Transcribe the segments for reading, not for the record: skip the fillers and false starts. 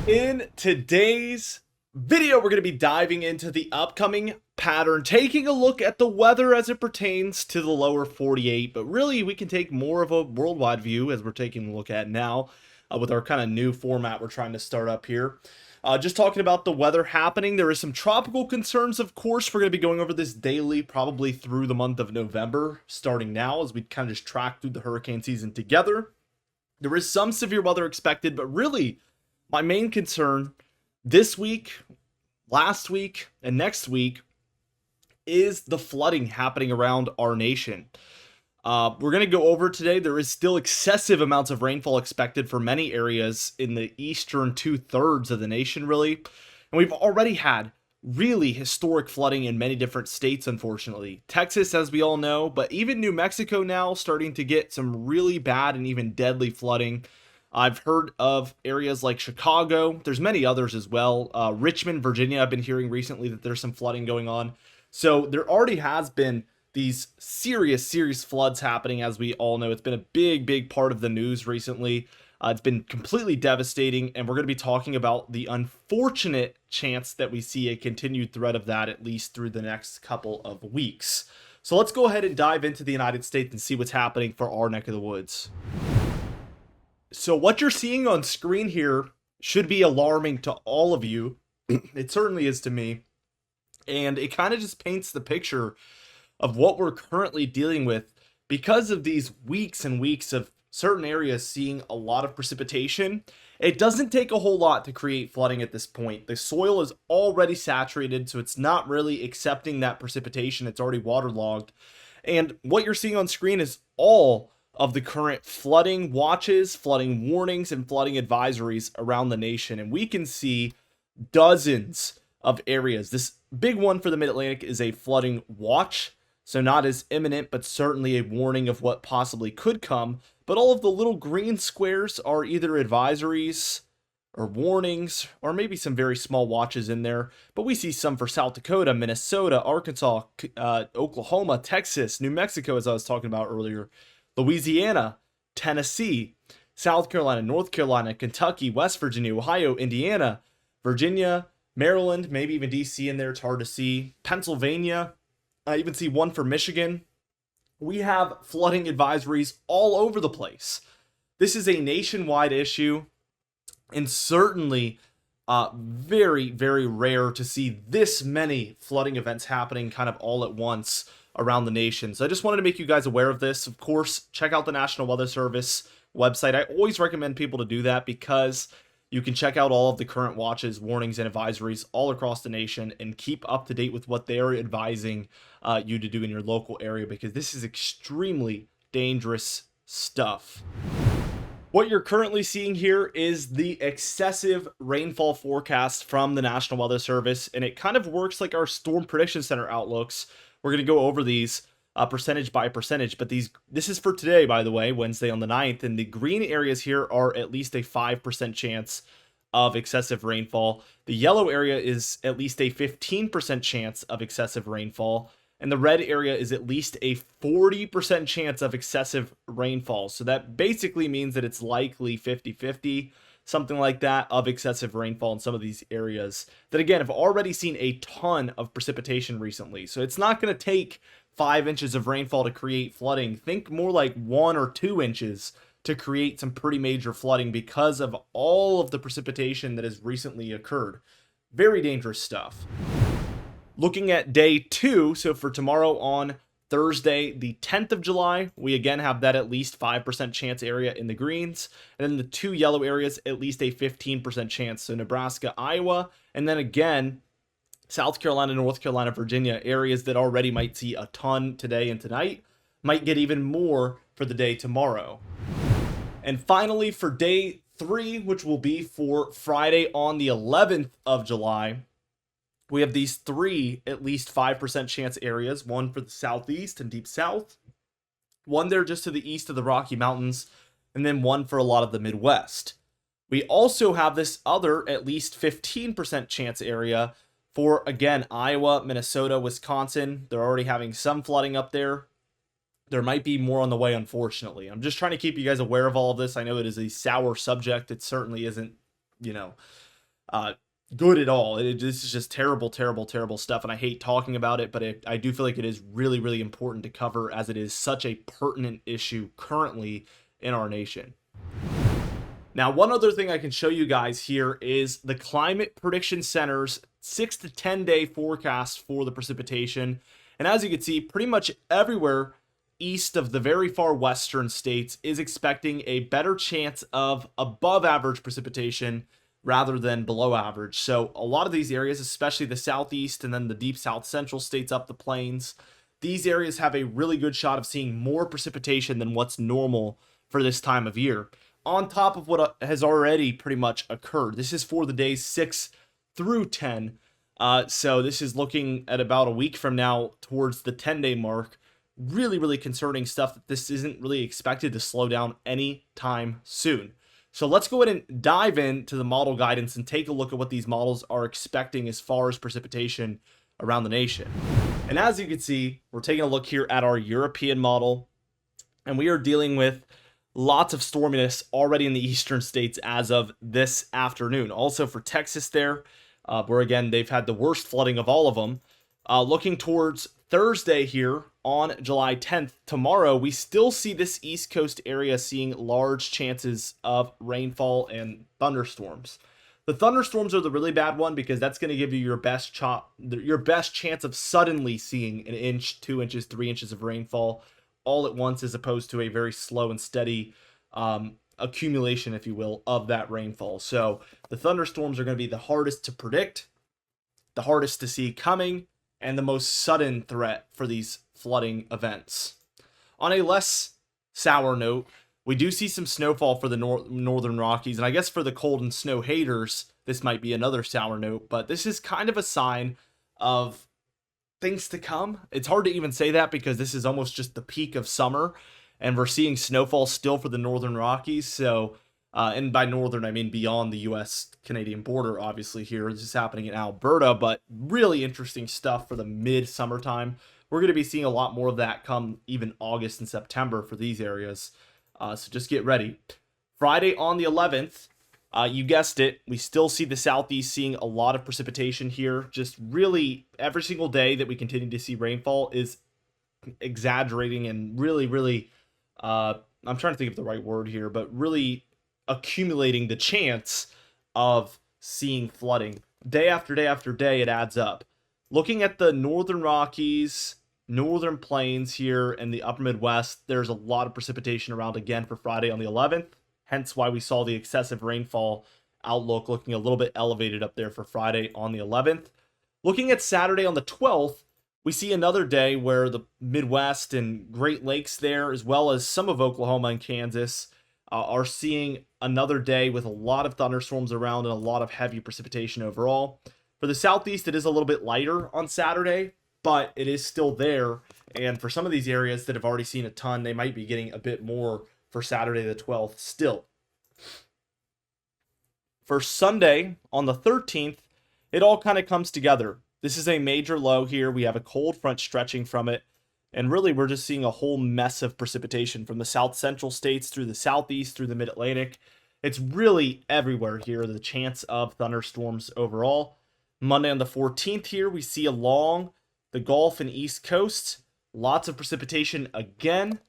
In today's video, we're going to be diving into the upcoming pattern, taking a look at the weather as it pertains to the lower 48, but really we can take more of a worldwide view as we're taking a look at now with our kind of new format we're trying to start up here. Just talking about the weather happening, there is some tropical concerns, of course. We're going to be going over this daily, probably through the month of November, starting now as we kind of just track through the hurricane season together. There is some severe weather expected, but really, my main concern this week, last week, and next week is the flooding happening around our nation. We're going to go over today. There is still excessive amounts of rainfall expected for many areas in the eastern 2/3 of the nation, really. And we've already had really historic flooding in many different states, unfortunately. Texas, as we all know, but even New Mexico now starting to get some really bad and even deadly flooding. I've heard of areas like Chicago. There's many others as well. Richmond, Virginia, I've been hearing recently that there's some flooding going on. So there already has been these serious floods happening, as we all know. It's been a big part of the news recently. It's been completely devastating, and we're going to be talking about the unfortunate chance that we see a continued threat of that at least through the next couple of weeks. So let's go ahead and dive into the United States and see what's happening for our neck of the woods. So what you're seeing on screen here should be alarming to all of you. It certainly is to me. And it kind of just paints the picture of what we're currently dealing with because of these weeks and weeks of certain areas seeing a lot of precipitation. It doesn't take a whole lot to create flooding at this point. The soil is already saturated, so it's not really accepting that precipitation. It's already waterlogged. And what you're seeing on screen is all of the current flooding watches, flooding warnings, and flooding advisories around the nation. And we can see dozens of areas. This big one for the Mid-Atlantic is a flooding watch. So not as imminent, but certainly a warning of what possibly could come. But all of the little green squares are either advisories or warnings, or maybe some very small watches in there. But we see some for South Dakota, Minnesota, Arkansas, Oklahoma, Texas, New Mexico, as I was talking about earlier, Louisiana, Tennessee, South Carolina, North Carolina, Kentucky, West Virginia, Ohio, Indiana, Virginia, Maryland, maybe even DC in there. It's hard to see. Pennsylvania. I even see one for Michigan. We have flooding advisories all over the place. This is a nationwide issue, and certainly very rare to see this many flooding events happening kind of all at once around the nation. So I just wanted to make you guys aware of this. Of course, check out the National Weather Service website. I always recommend people to do that because you can check out all of the current watches, warnings, and advisories all across the nation and keep up to date with what they're advising you to do in your local area, because this is extremely dangerous stuff. What you're currently seeing here is the excessive rainfall forecast from the National Weather Service, and it kind of works like our Storm Prediction Center outlooks. We're going to go over these percentage by percentage, but this is for today, by the way, Wednesday on the 9th, and the green areas here are at least a 5% chance of excessive rainfall. The yellow area is at least a 15% chance of excessive rainfall, and the red area is at least a 40% chance of excessive rainfall. So that basically means that it's likely 50-50, something like that, of excessive rainfall in some of these areas that, again, have already seen a ton of precipitation recently. So it's not going to take 5 inches of rainfall to create flooding. Think more like 1 or 2 inches to create some pretty major flooding because of all of the precipitation that has recently occurred. Very dangerous stuff. Looking at day 2, so for tomorrow on Thursday, the 10th of July, we again have that at least 5% chance area in the greens. And then the 2 yellow areas, at least a 15% chance. So Nebraska, Iowa, and then again, South Carolina, North Carolina, Virginia, areas that already might see a ton today and tonight, might get even more for the day tomorrow. And finally, for day 3, which will be for Friday on the 11th of July, we have these 3 at least 5% chance areas, one for the southeast and deep south, one there just to the east of the Rocky Mountains, and then one for a lot of the Midwest. We also have this other at least 15% chance area for, again, Iowa, Minnesota, Wisconsin. They're already having some flooding up there. There might be more on the way, unfortunately. I'm just trying to keep you guys aware of all of this. I know it is a sour subject. It certainly isn't, uh, good at all. This is just terrible, terrible, terrible stuff, and I hate talking about it, but I do feel like it is really, really important to cover, as it is such a pertinent issue currently in our nation. Now, one other thing I can show you guys here is the Climate Prediction Center's 6 to 10 day forecast for the precipitation. And as you can see, pretty much everywhere east of the very far western states is expecting a better chance of above average precipitation rather than below average. So a lot of these areas, especially the southeast and then the deep south central states up the plains, these areas have a really good shot of seeing more precipitation than what's normal for this time of year, on top of what has already pretty much occurred. This is for the days 6 through 10. So this is looking at about a week from now towards the 10-day mark. Really, really concerning stuff that this isn't really expected to slow down anytime soon. So let's go ahead and dive into the model guidance and take a look at what these models are expecting as far as precipitation around the nation. And as you can see, we're taking a look here at our European model, and we are dealing with lots of storminess already in the eastern states as of this afternoon. Also for Texas there, where again, they've had the worst flooding of all of them. Looking towards Thursday here on July 10th, tomorrow, we still see this East Coast area seeing large chances of rainfall and thunderstorms. The thunderstorms are the really bad one, because that's going to give you your best chance of suddenly seeing an inch, 2 inches, 3 inches of rainfall all at once, as opposed to a very slow and steady accumulation, if you will, of that rainfall. So the thunderstorms are going to be the hardest to predict, the hardest to see coming, and the most sudden threat for these flooding events. On a less sour note, we do see some snowfall for the northern Rockies, and I guess for the cold and snow haters, this might be another sour note, but this is kind of a sign of things to come. It's hard to even say that, because this is almost just the peak of summer, and we're seeing snowfall still for the northern Rockies. So and by northern, I mean beyond the US-Canadian border, obviously. Here this is happening in Alberta, but really interesting stuff for the mid-summertime. We're going to be seeing a lot more of that come even August and September for these areas, so just get ready. Friday on the 11th, you guessed it, we still see the southeast seeing a lot of precipitation here. Just really every single day that we continue to see rainfall is exaggerating and really, really, I'm trying to think of the right word here, but really accumulating the chance of seeing flooding. Day after day after day, it adds up. Looking at the northern Rockies, northern plains here, and the upper Midwest, there's a lot of precipitation around again for Friday on the 11th. Hence why we saw the excessive rainfall outlook looking a little bit elevated up there for Friday on the 11th. Looking at Saturday on the 12th, we see another day where the Midwest and Great Lakes there, as well as some of Oklahoma and Kansas, are seeing another day with a lot of thunderstorms around and a lot of heavy precipitation overall. For the Southeast, it is a little bit lighter on Saturday, but it is still there. And for some of these areas that have already seen a ton, they might be getting a bit more for Saturday the 12th still. For Sunday on the 13th, it all kind of comes together. This is a major low here. We have a cold front stretching from it. And really, we're just seeing a whole mess of precipitation from the south central states through the southeast, through the mid-Atlantic. It's really everywhere here, the chance of thunderstorms overall. Monday on the 14th here, we see along the Gulf and East Coast, lots of precipitation again.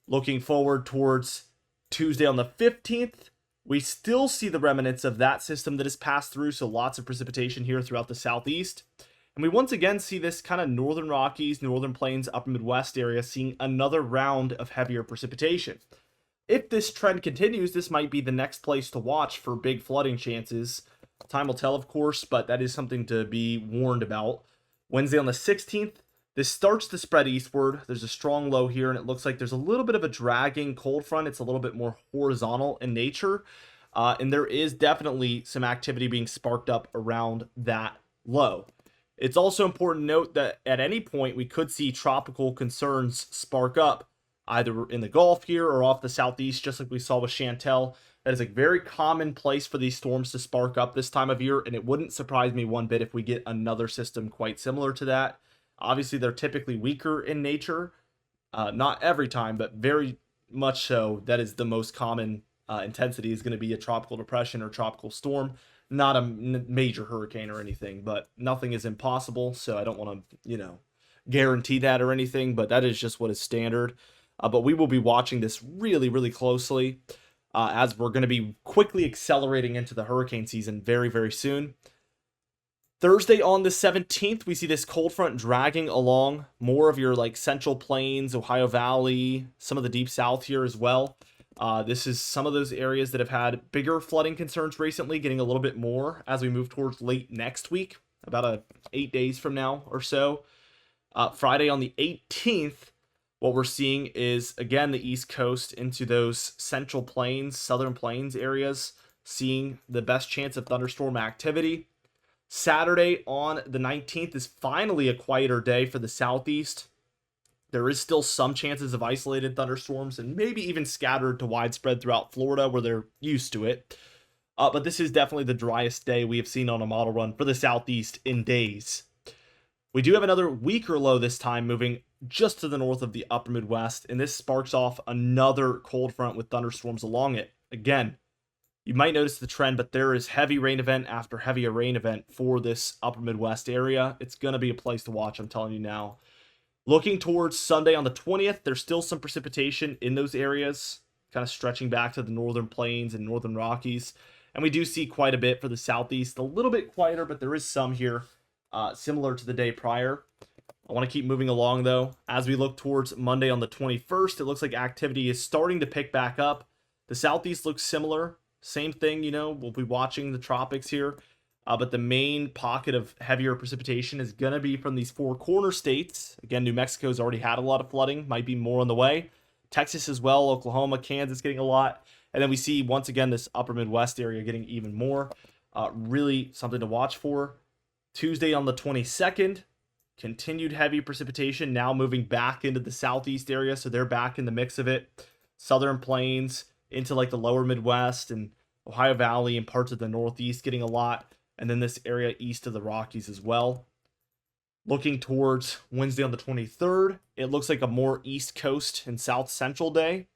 Looking forward towards Tuesday on the 15th, we still see the remnants of that system that has passed through, so lots of precipitation here throughout the southeast. And we once again see this kind of northern Rockies, northern plains, upper Midwest area seeing another round of heavier precipitation. If this trend continues, this might be the next place to watch for big flooding chances. Time will tell, of course, but that is something to be warned about. Wednesday on the 16th, this starts to spread eastward. There's a strong low here, and it looks like there's a little bit of a dragging cold front. It's a little bit more horizontal in nature, and there is definitely some activity being sparked up around that low. It's also important to note that at any point we could see tropical concerns spark up, either in the Gulf here or off the southeast, just like we saw with Chantel. That is a very common place for these storms to spark up this time of year, and it wouldn't surprise me one bit if we get another system quite similar to that. Obviously, they're typically weaker in nature. Not every time, but very much so. That is the most common intensity, is going to be a tropical depression or tropical storm. not a major hurricane or anything, but nothing is impossible. So I don't want to, guarantee that or anything, but that is just what is standard. But we will be watching this really, really closely as we're going to be quickly accelerating into the hurricane season very, very soon. Thursday on the 17th, we see this cold front dragging along more of your like Central Plains, Ohio Valley, some of the deep south here as well. This is some of those areas that have had bigger flooding concerns recently, getting a little bit more as we move towards late next week, about 8 days from now or so. Friday on the 18th, what we're seeing is, again, the East Coast into those Central Plains, Southern Plains areas, seeing the best chance of thunderstorm activity. Saturday on the 19th is finally a quieter day for the Southeast. There is still some chances of isolated thunderstorms and maybe even scattered to widespread throughout Florida where they're used to it. But this is definitely the driest day we have seen on a model run for the Southeast in days. We do have another weaker low this time moving just to the north of the upper Midwest, and this sparks off another cold front with thunderstorms along it. Again, you might notice the trend, but there is heavy rain event after heavy rain event for this upper Midwest area. It's going to be a place to watch, I'm telling you now. Looking towards Sunday on the 20th, there's still some precipitation in those areas, kind of stretching back to the northern plains and northern Rockies. And we do see quite a bit for the Southeast, a little bit quieter, but there is some here, similar to the day prior. I want to keep moving along, though. As we look towards Monday on the 21st, it looks like activity is starting to pick back up. The Southeast looks similar. Same thing, we'll be watching the tropics here. But the main pocket of heavier precipitation is going to be from these four corner states. Again, New Mexico's already had a lot of flooding, might be more on the way. Texas as well, Oklahoma, Kansas getting a lot. And then we see, once again, this upper Midwest area getting even more. Really something to watch for. Tuesday on the 22nd, continued heavy precipitation, now moving back into the Southeast area. So they're back in the mix of it. Southern Plains into like the lower Midwest and Ohio Valley and parts of the Northeast getting a lot. And then this area east of the Rockies as well. Looking towards Wednesday on the 23rd, it looks like a more East Coast and South Central day.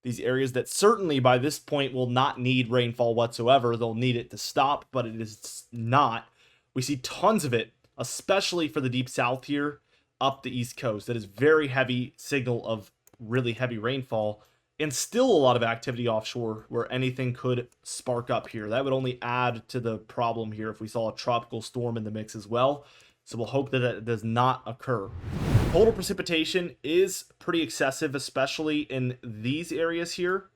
These areas that certainly by this point will not need rainfall whatsoever. They'll need it to stop, but it is not. We see tons of it, especially for the deep south here up the East Coast. That is very heavy signal of really heavy rainfall. And still a lot of activity offshore where anything could spark up here. That would only add to the problem here if we saw a tropical storm in the mix as well. So we'll hope that it does not occur. Total precipitation is pretty excessive, especially in these areas here.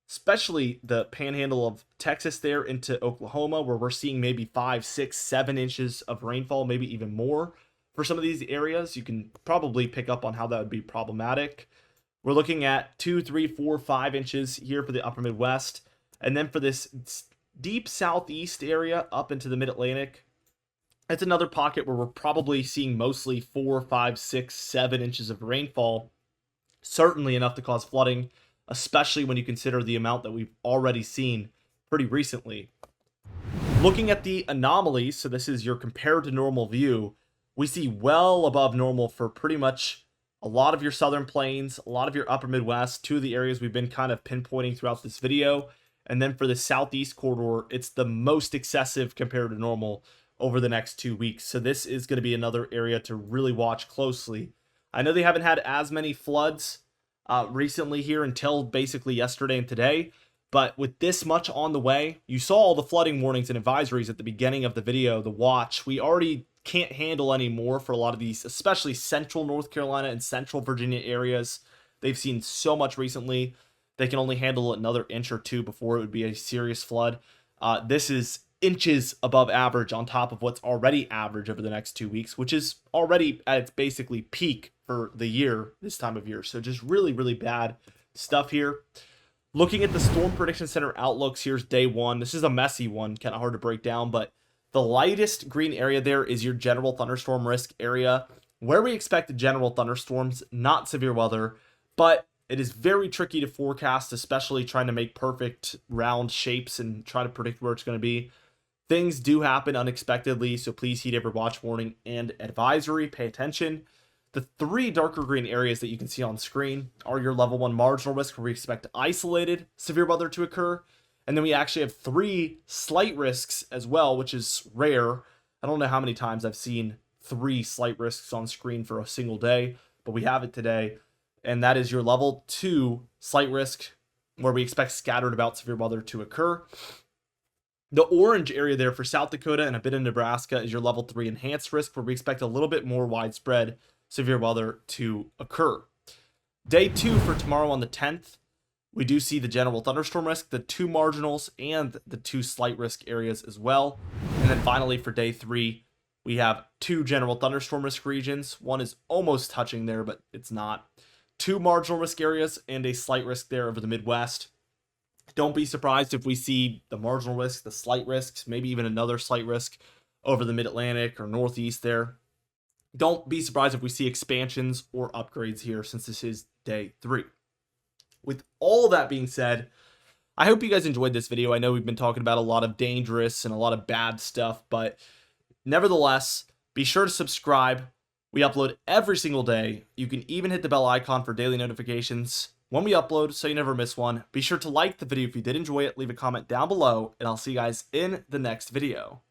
Especially the panhandle of Texas there into Oklahoma, where we're seeing maybe 5, 6, 7 inches of rainfall, maybe even more. For some of these areas, you can probably pick up on how that would be problematic. We're looking at 2, 3, 4, 5 inches here for the upper Midwest. And then for this deep southeast area up into the mid-Atlantic, it's another pocket where we're probably seeing mostly 4, 5, 6, 7 inches of rainfall. Certainly enough to cause flooding, especially when you consider the amount that we've already seen pretty recently. Looking at the anomalies, so this is your compared to normal view, we see well above normal for pretty much a lot of your southern plains, a lot of your upper Midwest, two of the areas we've been kind of pinpointing throughout this video. And then for the southeast corridor, it's the most excessive compared to normal over the next 2 weeks. So this is going to be another area to really watch closely. I know they haven't had as many floods recently here until basically yesterday and today. But with this much on the way, you saw all the flooding warnings and advisories at the beginning of the video, the watch. We already can't handle any more for a lot of these, especially central North Carolina and central Virginia areas. They've seen so much recently. They can only handle another inch or two before it would be a serious flood. This is inches above average on top of what's already average over the next 2 weeks, which is already at its basically peak for the year this time of year. So just really, really bad stuff here. Looking at the Storm Prediction Center outlooks, here's day one. This is a messy one, kind of hard to break down, but the lightest green area there is your general thunderstorm risk area, where we expect general thunderstorms, not severe weather, but it is very tricky to forecast, especially trying to make perfect round shapes and try to predict where it's going to be. Things do happen unexpectedly, so please heed every watch warning and advisory. Pay attention. The 3 darker green areas that you can see on screen are your level 1 marginal risk, where we expect isolated severe weather to occur. And then we actually have 3 slight risks as well, which is rare. I don't know how many times I've seen 3 slight risks on screen for a single day, but we have it today. And that is your level 2 slight risk, where we expect scattered about severe weather to occur. The orange area there for South Dakota and a bit of Nebraska is your level 3 enhanced risk, where we expect a little bit more widespread severe weather to occur. Day 2 for tomorrow on the 10th, we do see the general thunderstorm risk, the 2 marginals, and the 2 slight risk areas as well. And then finally for day 3, we have 2 general thunderstorm risk regions. One is almost touching there, but it's not. 2 marginal risk areas and a slight risk there over the Midwest. Don't be surprised if we see the marginal risk, the slight risks, maybe even another slight risk over the Mid-Atlantic or Northeast there. Don't be surprised if we see expansions or upgrades here, since this is day 3. With all that being said, I hope you guys enjoyed this video. I know we've been talking about a lot of dangerous and a lot of bad stuff, but nevertheless, be sure to subscribe. We upload every single day. You can even hit the bell icon for daily notifications when we upload, so you never miss one. Be sure to like the video if you did enjoy it, leave a comment down below, and I'll see you guys in the next video.